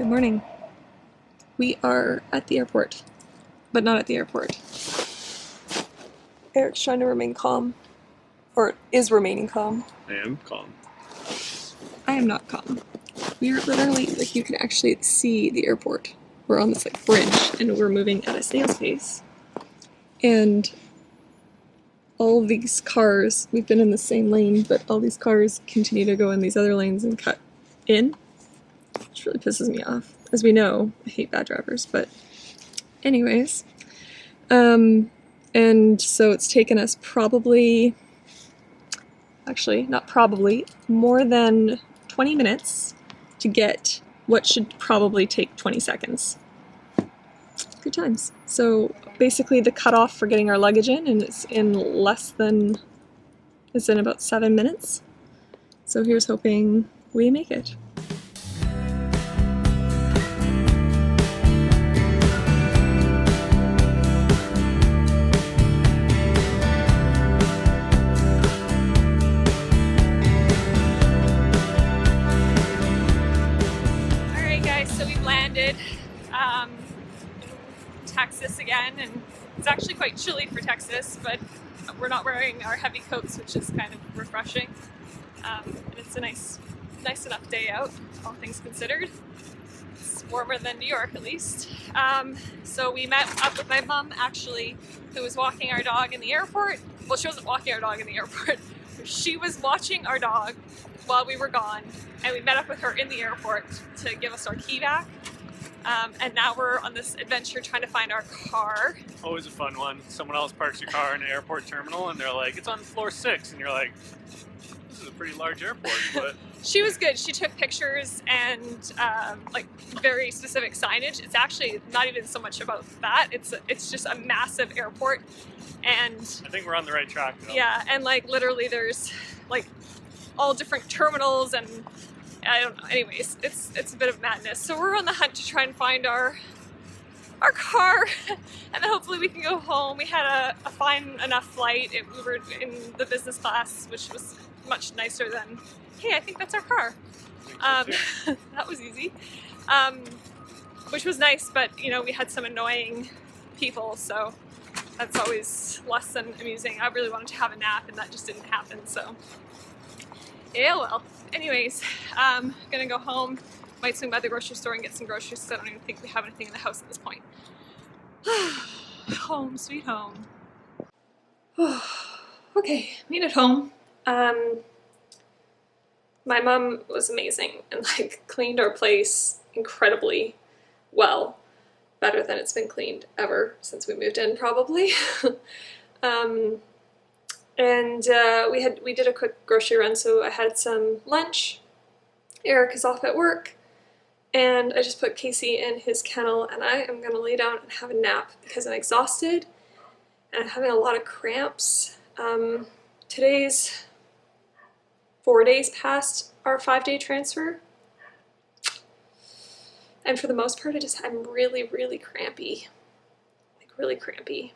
Good morning. We are at the airport, but not at the airport. Eric's trying to remain calm, or is remaining calm. I am calm. I am not calm. We are literally, like, you can actually see the airport. We're on this, like, bridge, and we're moving at a snail's pace. And all of these cars, we've been in the same lane, but all these cars continue to go in these other lanes and cut in, which really pisses me off. As we know, I hate bad drivers, but anyways. And so it's taken us probably, actually, not probably, more than 20 minutes to get what should probably take 20 seconds. Good times. So basically the cutoff for getting our luggage in, and it's in about 7 minutes. So here's hoping we make it. Texas again, and it's actually quite chilly for Texas, but we're not wearing our heavy coats, which is kind of refreshing. And it's a nice enough day out, all things considered. It's warmer than New York, at least. So we met up with my mom, actually, who was walking our dog in the airport. Well, she wasn't walking our dog in the airport. She was watching our dog while we were gone, and we met up with her in the airport to give us our key back. And now we're on this adventure trying to find our car. Always a fun one. Someone else parks your car in an airport terminal and they're like, it's on floor 6. And you're like, this is a pretty large airport. But she was good. She took pictures and like very specific signage. It's actually not even so much about that. It's just a massive airport. And I think we're on the right track though. Yeah, and like literally there's like all different terminals, and I don't know. Anyways, it's a bit of madness. So we're on the hunt to try and find our car, and then hopefully we can go home. We had a fine enough flight. We were in the business class, which was much nicer than, hey, I think that's our car. That was easy, which was nice. But you know, we had some annoying people, so that's always less than amusing. I really wanted to have a nap, and that just didn't happen. So yeah, well. Anyways, gonna go home, might swing by the grocery store and get some groceries because I don't even think we have anything in the house at this point. Home, sweet home. Okay, made it home. My mom was amazing and like cleaned our place incredibly well. Better than it's been cleaned ever since we moved in, probably. And we did a quick grocery run, so I had some lunch. Eric is off at work, and I just put Casey in his kennel, and I am gonna lay down and have a nap because I'm exhausted and I'm having a lot of cramps. Today's 4 days past our 5-day transfer, and for the most part, I'm really, really crampy, like really crampy.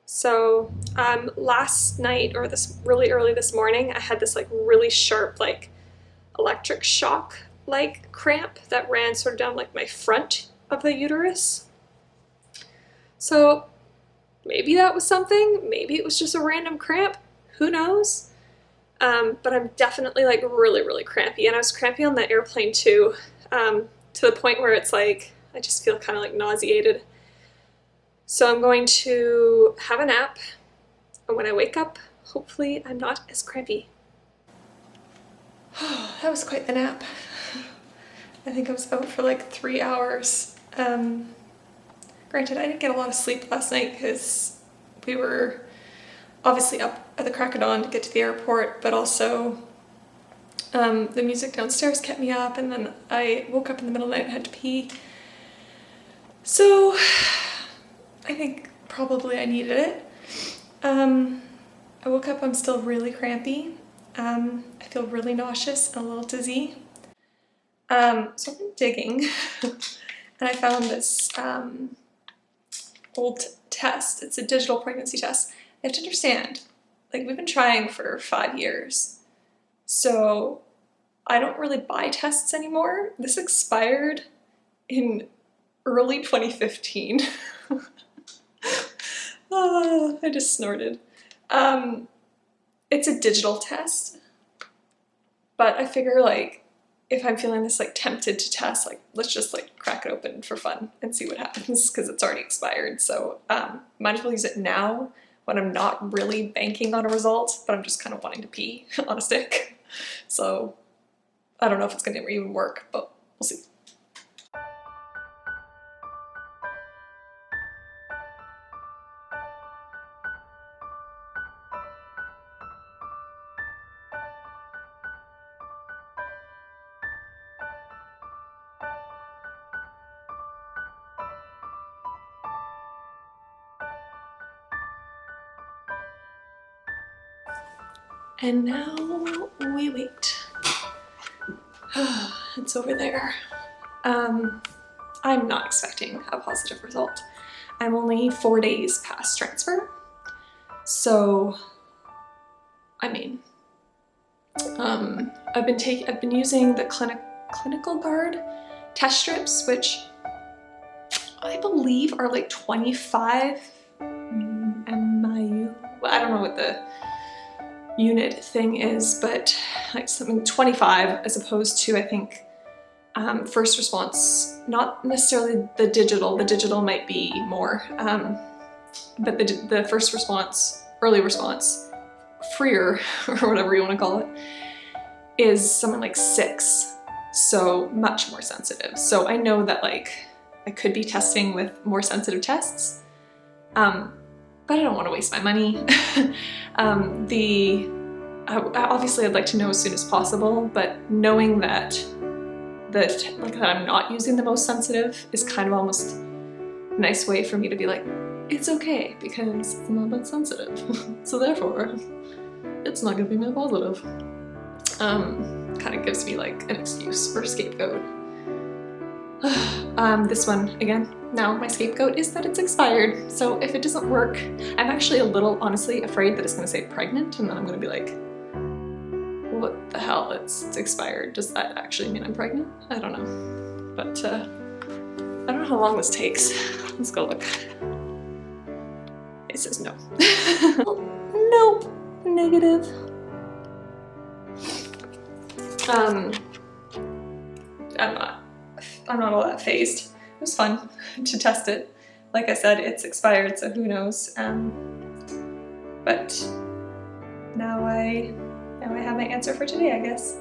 So last night, or really early this morning, I had this like really sharp like electric shock like cramp that ran sort of down like my front of the uterus. So maybe that was something, maybe it was just a random cramp, who knows? But I'm definitely like really, really crampy, and I was crampy on the airplane too, to the point where it's like I just feel kind of like nauseated. So I'm going to have a nap, and when I wake up, hopefully I'm not as crampy. That was quite the nap. I think I was out for like 3 hours. Granted, I didn't get a lot of sleep last night because we were obviously up at the crack of dawn to get to the airport, but also the music downstairs kept me up, and then I woke up in the middle of the night and had to pee. So I think probably I needed it. I woke up, I'm still really crampy. I feel really nauseous and a little dizzy. So I've been digging and I found this old test. It's a digital pregnancy test. You have to understand, like we've been trying for 5 years. So I don't really buy tests anymore. This expired in early 2015. I just snorted. It's a digital test, but I figure like if I'm feeling this like tempted to test, like let's just like crack it open for fun and see what happens because it's already expired. So might as well use it now when I'm not really banking on a result, but I'm just kind of wanting to pee on a stick. So I don't know if it's going to even work, but we'll see. And now we wait. It's over there. I'm not expecting a positive result. I'm only 4 days past transfer. So, I mean, I've been using the clinical guard test strips, which I believe are like 25 MIU. Well, I don't know what the unit thing is, but like something 25 as opposed to, I think, first response, not necessarily the digital might be more, but the first response, early response, freer, or whatever you want to call it, is something like 6, so much more sensitive. So I know that like I could be testing with more sensitive tests, but I don't want to waste my money. Obviously I'd like to know as soon as possible, but knowing that I'm not using the most sensitive is kind of almost a nice way for me to be like, it's okay because it's not that sensitive. So therefore, it's not gonna be my positive. Kind of gives me like an excuse for scapegoat. This one, again, now my scapegoat is that it's expired. So if it doesn't work, I'm actually a little honestly afraid that it's gonna say pregnant and then I'm gonna be like, what the hell, it's expired. Does that actually mean I'm pregnant? I don't know. But I don't know how long this takes. Let's go look. It says no. Nope, negative. I'm not all that phased. It was fun to test it. Like I said, it's expired, so who knows. But now I have my answer for today, I guess.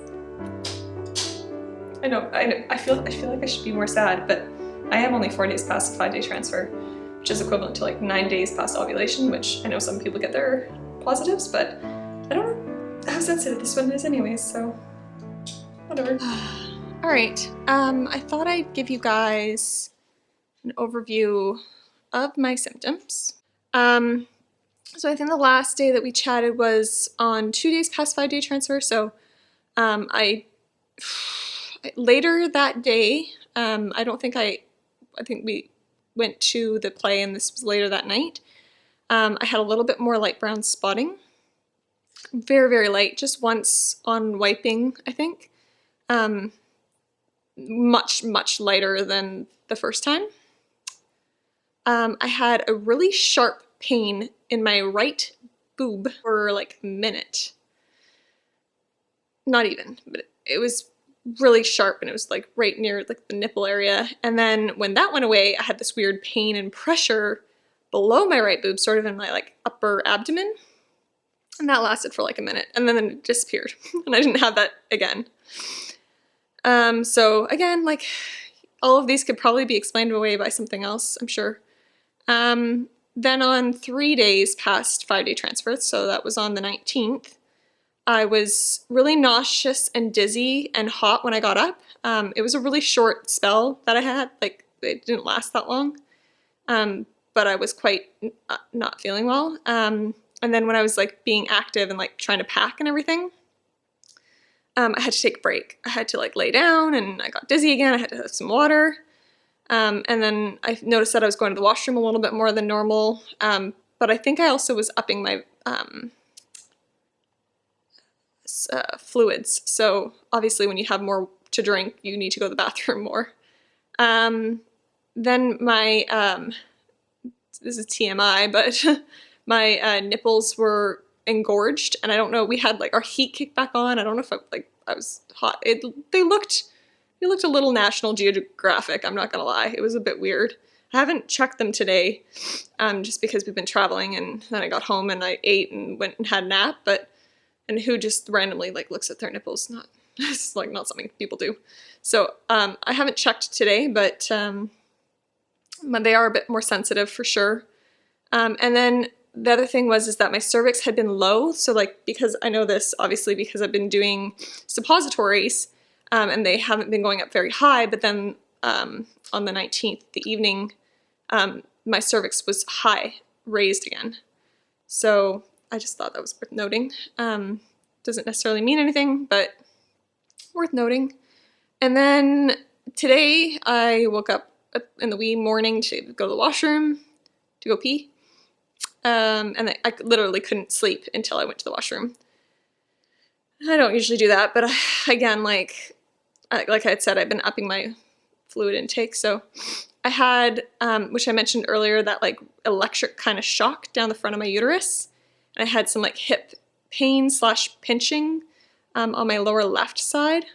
I feel like I should be more sad, but I am only 4 days past the 5-day transfer, which is equivalent to like 9 days past ovulation, which I know some people get their positives, but I don't know how sensitive this one is anyways, so whatever. All right, I thought I'd give you guys an overview of my symptoms. So I think the last day that we chatted was on 2 days past 5-day transfer. So later that day, I think we went to the play and this was later that night. I had a little bit more light brown spotting. Very, very light, just once on wiping, I think. Much, much lighter than the first time. I had a really sharp pain in my right boob for like a minute. Not even, but it was really sharp and it was like right near like the nipple area. And then when that went away, I had this weird pain and pressure below my right boob, sort of in my like upper abdomen. And that lasted for like a minute and then it disappeared and I didn't have that again. So again, like all of these could probably be explained away by something else, I'm sure. Then on 3 days past 5-day transfer, so that was on the 19th, I was really nauseous and dizzy and hot when I got up. It was a really short spell that I had, like it didn't last that long, but I was quite not feeling well. And then when I was like being active and like trying to pack and everything, I had to take a break. I had to like lay down and I got dizzy again. I had to have some water. And then I noticed that I was going to the washroom a little bit more than normal. But I think I also was upping my fluids. So obviously when you have more to drink, you need to go to the bathroom more. Then my, this is TMI, but my nipples were engorged, and I don't know, we had like our heat kicked back on. I don't know if I was hot. They looked a little National Geographic, I'm not gonna lie. It was a bit weird. I haven't checked them today, just because we've been traveling, and then I got home and I ate and went and had a nap, and who just randomly like looks at their nipples? Not, it's like not something people do. So I haven't checked today, but they are a bit more sensitive for sure. And then the other thing is that my cervix had been low. So like, because I know this obviously because I've been doing suppositories, and they haven't been going up very high, but then on the 19th, the evening, my cervix was high, raised again. So I just thought that was worth noting. Doesn't necessarily mean anything, but worth noting. And then today I woke up in the wee morning to go to the washroom, to go pee. And I literally couldn't sleep until I went to the washroom. I don't usually do that, but again, like I had said, I've been upping my fluid intake. So I had, which I mentioned earlier, that like electric kind of shock down the front of my uterus. And I had some like hip pain / pinching on my lower left side.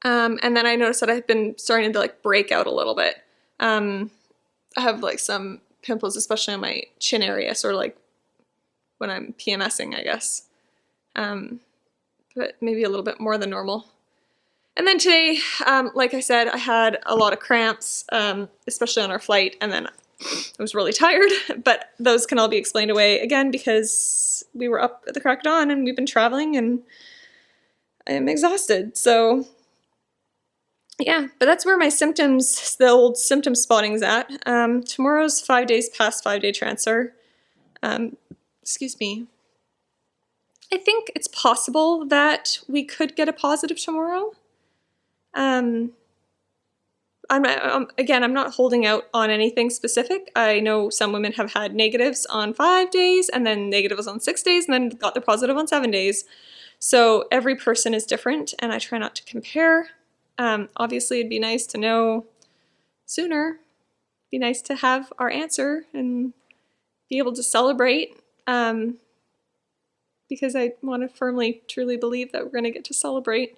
And then I noticed that I've been starting to like break out a little bit. I have like some pimples, especially on my chin area, sort of like when I'm PMSing, I guess. But maybe a little bit more than normal. And then today, like I said, I had a lot of cramps, especially on our flight, and then I was really tired, but those can all be explained away again because we were up at the crack of dawn and we've been traveling and I'm exhausted. So yeah, but that's where my symptoms, the old symptom spotting's at. Tomorrow's 5 days past 5-day transfer. Excuse me. I think it's possible that we could get a positive tomorrow. Again, I'm not holding out on anything specific. I know some women have had negatives on 5 days and then negatives on 6 days and then got their positive on 7 days. So every person is different and I try not to compare. Obviously it'd be nice to know sooner. It'd be nice to have our answer and be able to celebrate, because I want to firmly, truly believe that we're going to get to celebrate.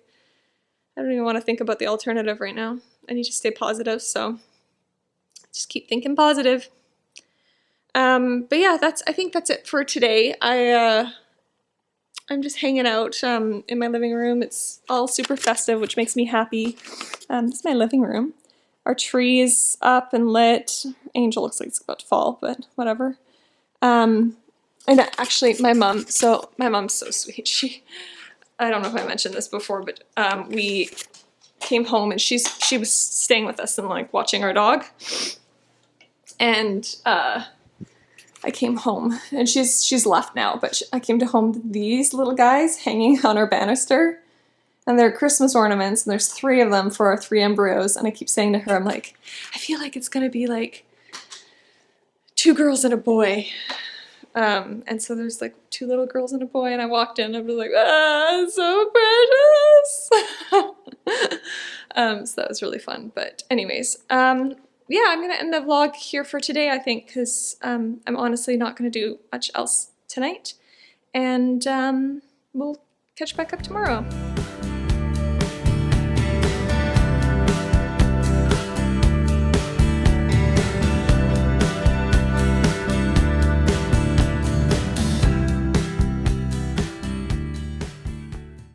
I don't even want to think about the alternative right now. I need to stay positive, so just keep thinking positive. But yeah, I think that's it for today. I'm just hanging out in my living room. It's all super festive, which makes me happy. This is my living room. Our tree is up and lit. Angel looks like it's about to fall, but whatever. And actually, my mom's so sweet. I don't know if I mentioned this before, but we came home and she was staying with us and like watching our dog. And I came home and she's left now, but I came home to these little guys hanging on our banister, and they're Christmas ornaments, and there's 3 of them for our 3 embryos. And I keep saying to her, I'm like, I feel like it's gonna be like 2 girls and a boy. And so there's like 2 little girls and a boy, and I walked in and I was like, so precious. So that was really fun. But anyways, yeah, I'm gonna end the vlog here for today, I think, because I'm honestly not gonna do much else tonight, and we'll catch back up tomorrow.